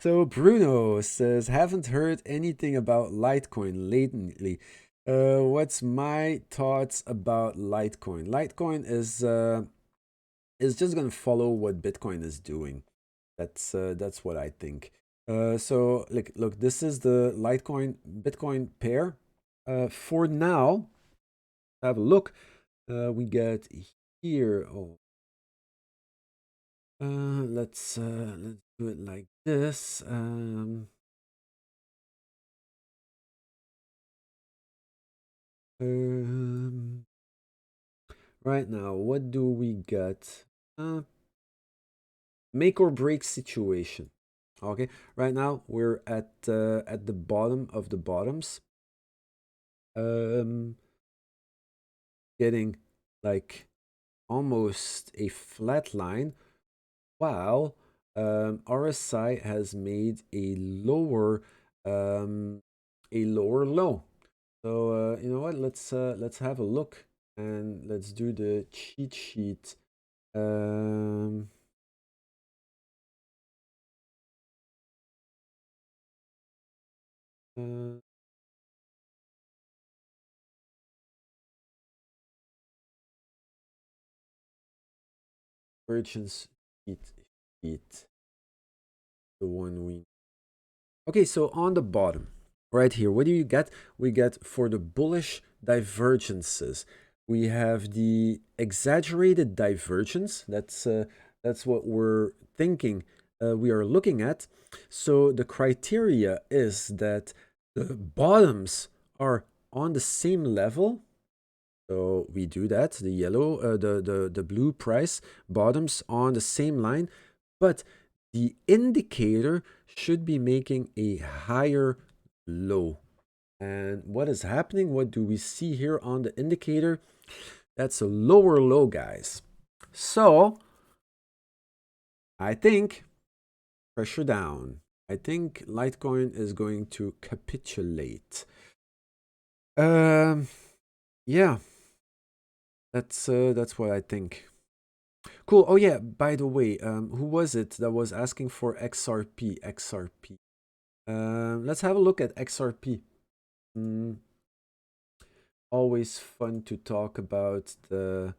So Bruno says, haven't heard anything about Litecoin lately. What's my thoughts about Litecoin? Litecoin is just gonna follow what Bitcoin is doing. That's what I think. So look, this is the Litecoin Bitcoin pair. For now, have a look. We got here. Oh, let's do it like this. Right now, what do we got? Make or break situation. Okay, right now we're at the bottom of the bottoms. Getting like almost a flat line, while RSI has made a lower low. So you know what? Let's have a look and let's do the cheat sheet. Uh, Virgin's sheet, the one we. Okay, so on the bottom, right here, what do you get? We get for the bullish divergences. We have the exaggerated divergence. That's what we're thinking. We are looking at. So the criteria is that the bottoms are on the same level. So we do that. The yellow, the blue price bottoms on the same line, but the indicator should be making a higher low. And what is happening? What do we see here on the indicator? That's a lower low, guys. So I think pressure down. I think Litecoin is going to capitulate. Yeah, that's what I think. Cool. Oh yeah, by the way, who was it that was asking for XRP? XRP. Let's have a look at XRP. Always fun to talk about the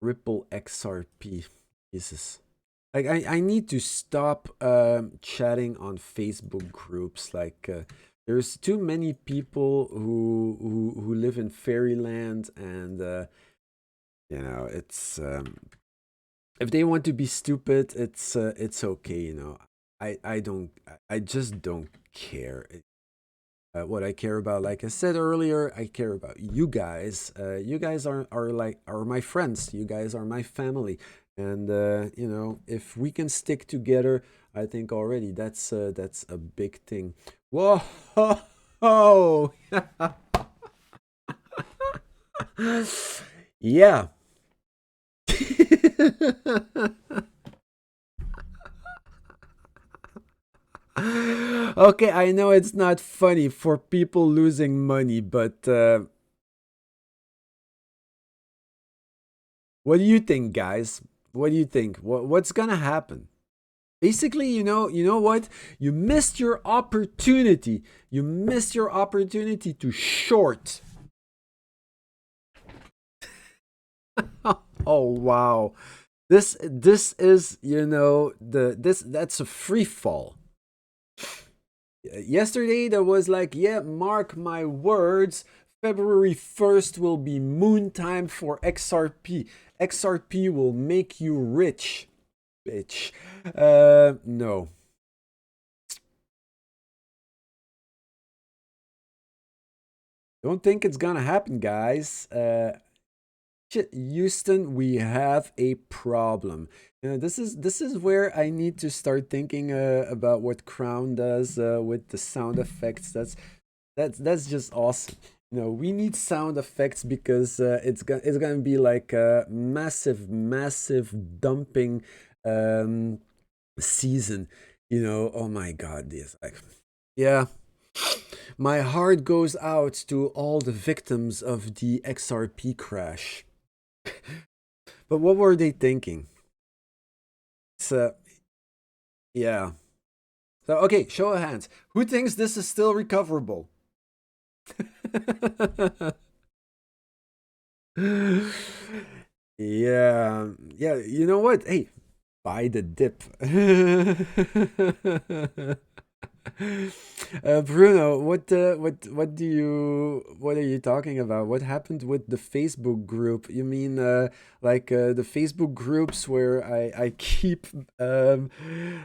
Ripple XRP. Jesus. Like I need to stop chatting on Facebook groups. Like there's too many people who live in fairyland, and you know, it's if they want to be stupid, it's okay, you know. I just don't care. What I care about, like I said earlier, I care about you guys. You guys are my friends. You guys are my family. And you know, if we can stick together, I think already that's a big thing. Whoa, yeah. Okay, I know it's not funny for people losing money, but what do you think, guys? What do you think? What's gonna happen? Basically, you know what? You missed your opportunity. You missed your opportunity to short. Oh wow. This is, you know, that's a free fall. Yesterday there was like, yeah, mark my words, February 1st will be moon time for XRP. XRP will make you rich, bitch. No. Don't think it's gonna happen, guys. Houston, we have a problem. You know, this is where I need to start thinking about what Crown does with the sound effects. That's just awesome. You know, we need sound effects because it's gonna be like a massive dumping um, season. You know, oh my God, this like, yeah. My heart goes out to all the victims of the XRP crash. But what were they thinking? So yeah. So okay, show of hands. Who thinks this is still recoverable? Yeah, yeah. You know what? Hey, buy the dip. Bruno, what are you talking about? What happened with the Facebook group? You mean like the Facebook groups where I keep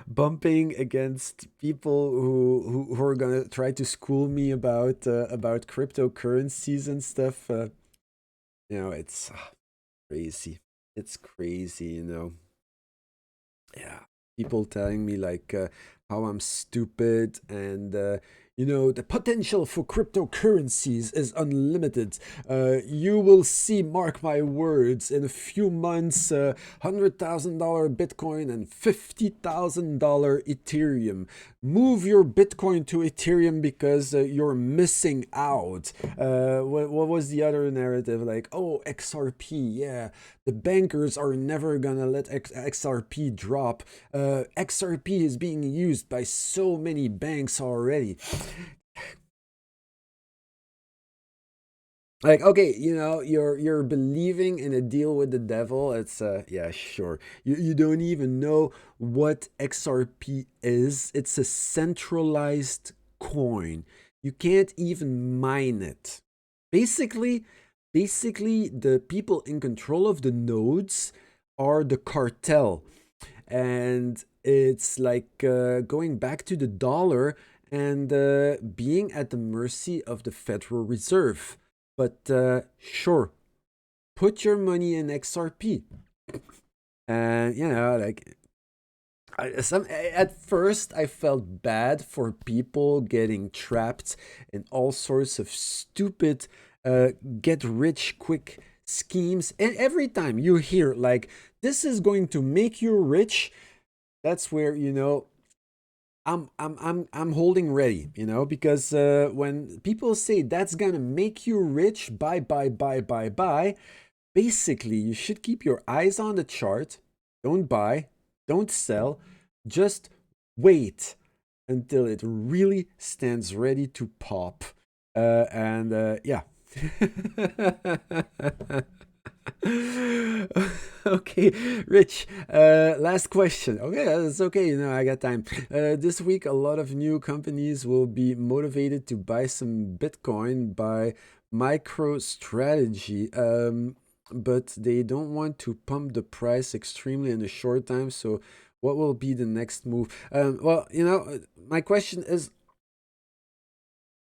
bumping against people who are gonna try to school me about cryptocurrencies and stuff? You know, it's crazy. It's crazy, you know. Yeah, people telling me like how I'm stupid and you know, the potential for cryptocurrencies is unlimited. You will see, mark my words, in a few months, $100,000 Bitcoin and $50,000 Ethereum. Move your Bitcoin to Ethereum because you're missing out. What was the other narrative? Like, oh, XRP, yeah, the bankers are never gonna let XRP drop. XRP is being used by so many banks already. Like, okay, you know, you're believing in a deal with the devil. It's yeah, sure. You don't even know what XRP is. It's a centralized coin. You can't even mine it. Basically, basically the people in control of the nodes are the cartel. And it's like going back to the dollar and being at the mercy of the Federal Reserve. But sure, put your money in XRP. And, you know, like, at first, I felt bad for people getting trapped in all sorts of stupid get rich quick schemes. And every time you hear, like, this is going to make you rich, that's where, you know, I'm holding ready, you know, because when people say that's gonna make you rich, buy, basically you should keep your eyes on the chart. Don't buy, don't sell, just wait until it really stands ready to pop. And yeah. Okay, Rich. Last question. Okay, that's okay. You know, I got time. This week, a lot of new companies will be motivated to buy some Bitcoin by MicroStrategy, but they don't want to pump the price extremely in a short time. So, what will be the next move? Well, you know, my question is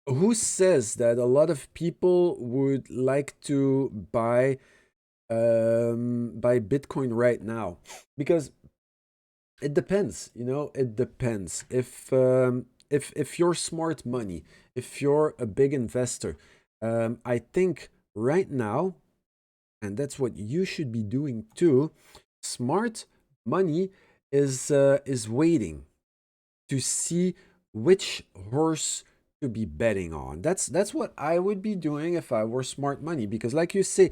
who says that a lot of people would like to buy Bitcoin right now? Because it depends, you know, it depends. If you're smart money, if you're a big investor, I think right now, and that's what you should be doing too, smart money is waiting to see which horse to be betting on. That's what I would be doing if I were smart money, because like you say,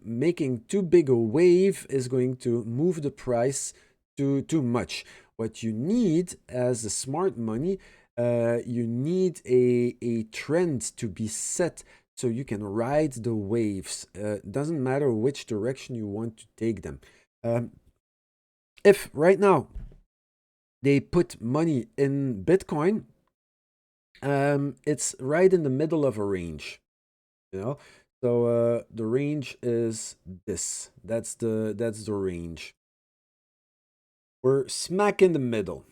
making too big a wave is going to move the price too much. What you need as a smart money, you need a trend to be set so you can ride the waves. Doesn't matter which direction you want to take them. Um, if right now they put money in Bitcoin, it's right in the middle of a range, you know. So the range is this. That's the range. We're smack in the middle.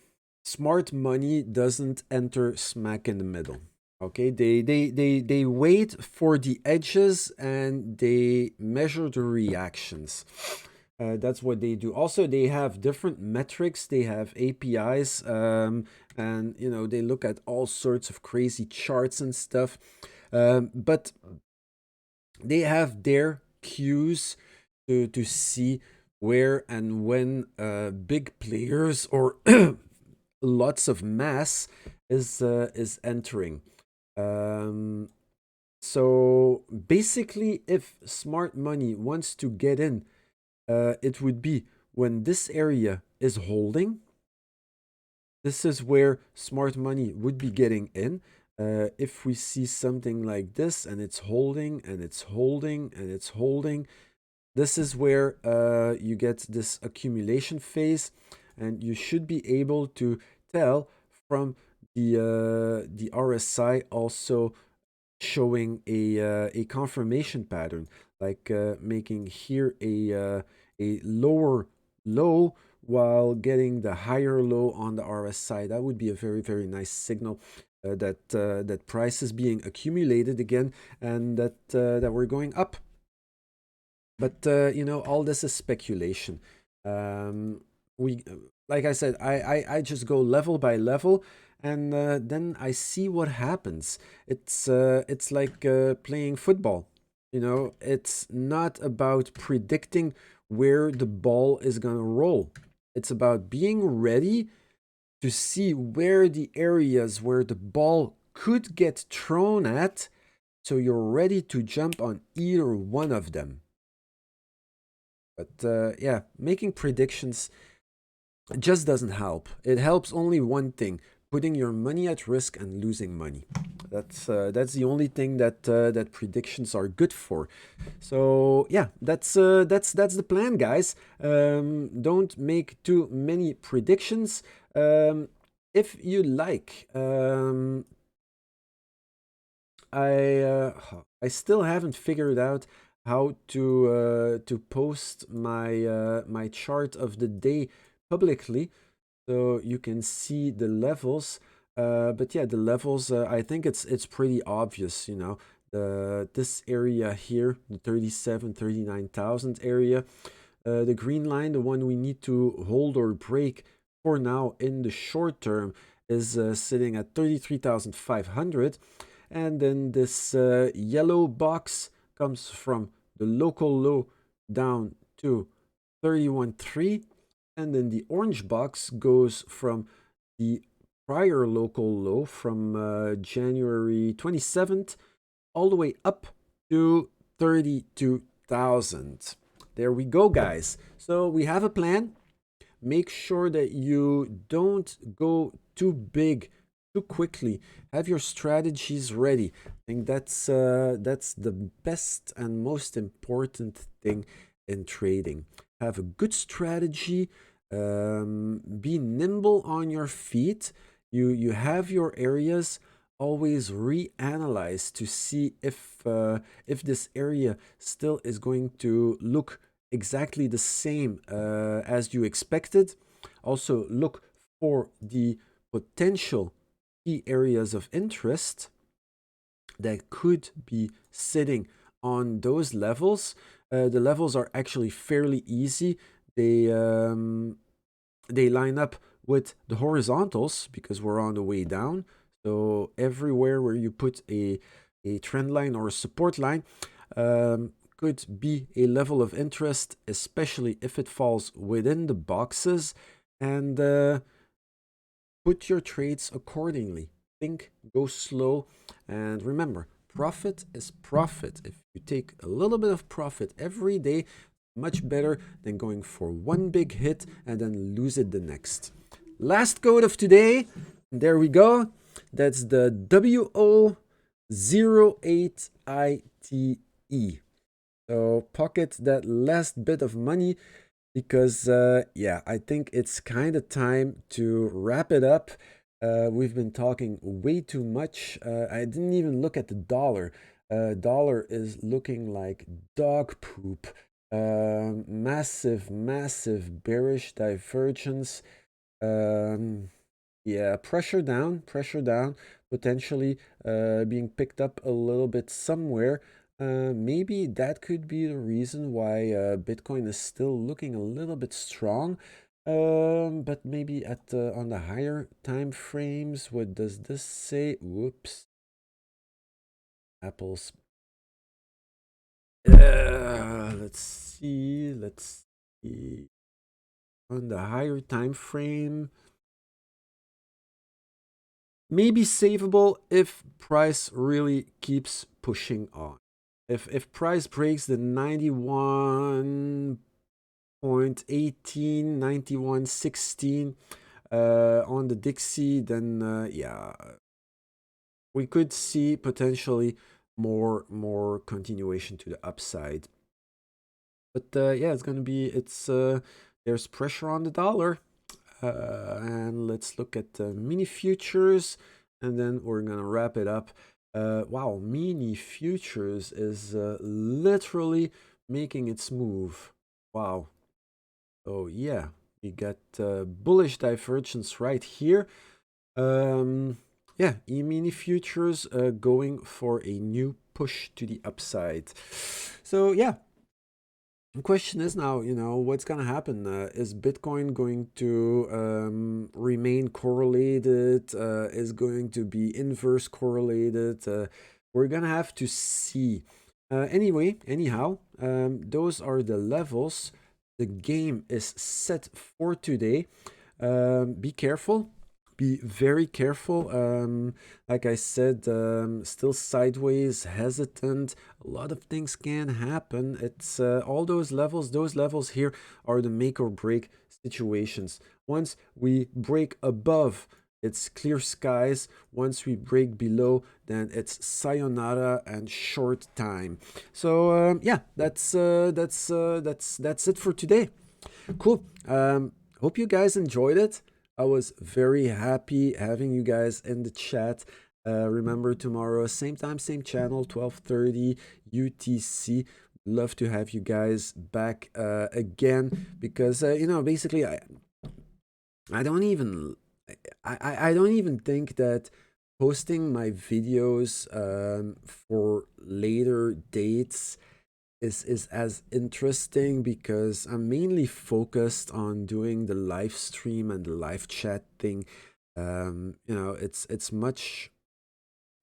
Smart money doesn't enter smack in the middle. Okay, they wait for the edges and they measure the reactions. That's what they do. Also, they have different metrics. They have APIs, and you know they look at all sorts of crazy charts and stuff. But they have their cues to see where and when big players or lots of mass is entering. Um, so basically, if smart money wants to get in, it would be when this area is holding. This is where smart money would be getting in. If we see something like this and it's holding and it's holding and it's holding, this is where you get this accumulation phase, and you should be able to tell from the RSI also showing a confirmation pattern, like making here a lower low while getting the higher low on the RSI. That would be a very nice signal that price is being accumulated again, and that we're going up. But you know, all this is speculation. We, like I said, I just go level by level, and then I see what happens. It's like playing football. You know, it's not about predicting where the ball is gonna roll. It's about being ready to see where the areas where the ball could get thrown at, so you're ready to jump on either one of them. But yeah, making predictions just doesn't help. It helps only one thing: putting your money at risk and losing money. That's the only thing that predictions are good for. So yeah, that's the plan, guys. Don't make too many predictions. If you like, I still haven't figured out how to post my chart of the day publicly, so you can see the levels. But yeah, the levels, I think it's pretty obvious, you know. This area here, the 39,000 area, the green line, the one we need to hold or break for now in the short term, is sitting at 33,500. And then this yellow box comes from the local low down to 31.3. And then the orange box goes from the prior local low from January 27th all the way up to 32,000. There we go, guys. So we have a plan. Make sure that you don't go too big too quickly. Have your strategies ready. I think that's the best and most important thing in trading. Have a good strategy. Be nimble on your feet. You have your areas. Always reanalyze to see if this area still is going to look exactly the same as you expected. Also, look for the potential key areas of interest. that could be sitting on those levels. The levels are actually fairly easy. They line up with the horizontals because we're on the way down. So everywhere where you put a trend line or a support line could be a level of interest, especially if it falls within the boxes. And put your trades accordingly. Think, go slow, and remember, profit is profit. If you take a little bit of profit every day, much better than going for one big hit and then lose it the next. Last code of today, there we go. That's the WO08ITE. So pocket that last bit of money because, yeah, I think it's kind of time to wrap it up. We've been talking way too much. I didn't even look at the dollar. Dollar is looking like dog poop. Massive, massive bearish divergence. Yeah, pressure down, potentially being picked up a little bit somewhere. Maybe that could be the reason why Bitcoin is still looking a little bit strong. But maybe at on the higher time frames, what does this say? Whoops. Apples. Let's see. On the higher time frame, maybe savable if price really keeps pushing on. If price breaks the 91.18, 91.16 on the Dixie, then yeah, we could see potentially more continuation to the upside. But yeah, it's gonna be there's pressure on the dollar. And let's look at mini futures, and then we're gonna wrap it up. Wow, mini futures is literally making its move. Wow. Oh yeah, we got bullish divergence right here. Yeah, e-mini futures going for a new push to the upside. So yeah, the question is now, what's going to happen? Is Bitcoin going to remain correlated? Is going to be inverse correlated? We're going to have to see. Anyhow, those are the levels. The game is set for today. Be careful. Be very careful. Like I said, still sideways, hesitant. A lot of things can happen. It's all those levels here are the make or break situations. Once we break above, it's clear skies. Once we break below, then it's sayonara and short time. So yeah, that's it for today. Cool. Hope you guys enjoyed it. I was very happy having you guys in the chat. Remember, tomorrow, same time, same channel, 12:30 UTC. Love to have you guys back again because basically I don't even I don't even think that posting my videos for later dates is as interesting because I'm mainly focused on doing the live stream and the live chat thing. It's much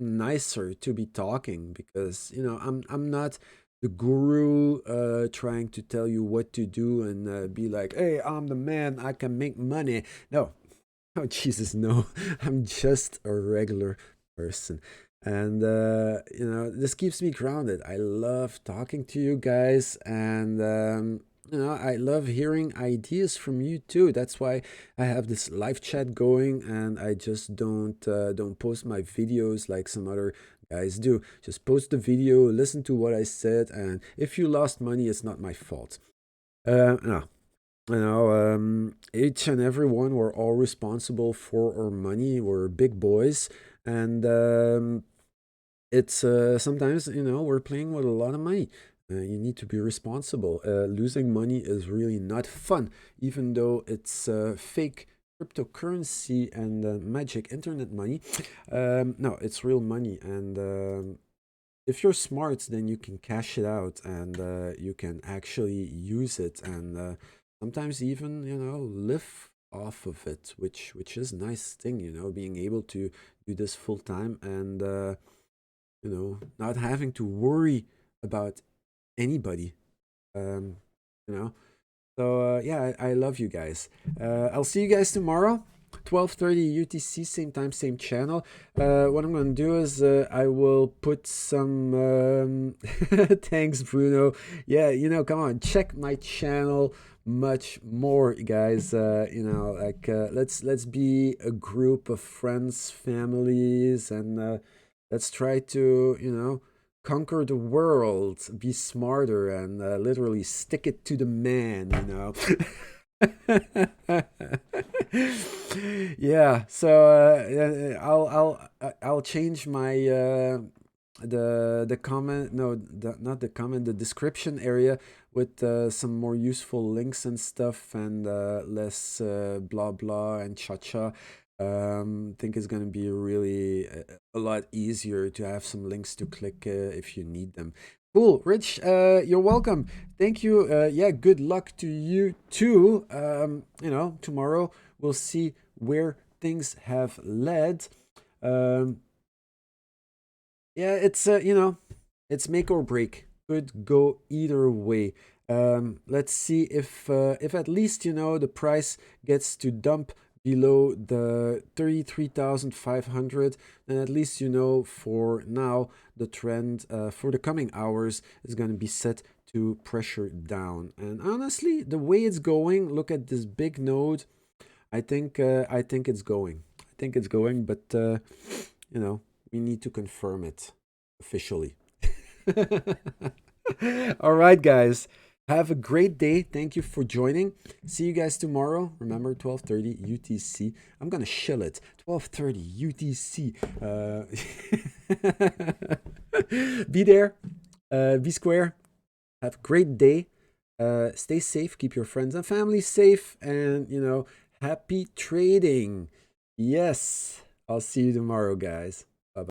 nicer to be talking because I'm not the guru trying to tell you what to do and be like, hey, I'm the man, I can make money. No. Oh Jesus, no. I'm just a regular person. And this keeps me grounded. I love talking to you guys, and I love hearing ideas from you too. That's why I have this live chat going, and I just don't post my videos like some other guys do. Just post the video, listen to what I said, and if you lost money, it's not my fault. No. Each and every one, we're all responsible for our money. We're big boys, and it's sometimes we're playing with a lot of money. You need to be responsible. Losing money is really not fun, even though it's fake cryptocurrency and magic internet money. No, it's real money, and if you're smart, then you can cash it out, and you can actually use it, and sometimes even, live off of it, which is a nice thing, being able to do this full time, and not having to worry about anybody. Um, you know. So yeah, I love you guys. I'll see you guys tomorrow. 12:30 UTC, same time, same channel. What I'm gonna do is I will put some thanks, Bruno. Yeah, come on, check my channel much more, guys. Like let's be a group of friends, families, and let's try to conquer the world, be smarter, and literally stick it to the man. Yeah, so I'll change my the comment, no, not the comment, the description area with some more useful links and stuff, and less blah blah and cha cha. Think it's gonna be really a lot easier to have some links to click if you need them. Cool, Rich. You're welcome. Thank you. Yeah, good luck to you too. Tomorrow we'll see where things have led. Um, yeah, it's it's make or break. Could go either way. Let's see if at least the price gets to dump below the 33,500, then at least for now the trend for the coming hours is going to be set to pressure down. And honestly, the way it's going, look at this big node. I think it's going. I think it's going, but we need to confirm it officially. All right, guys. Have a great day. Thank you for joining. See you guys tomorrow. Remember, 12:30 UTC. I'm gonna shill it. 12:30 UTC. Be there. Be square. Have a great day. Stay safe. Keep your friends and family safe. And happy trading. Yes. I'll see you tomorrow, guys.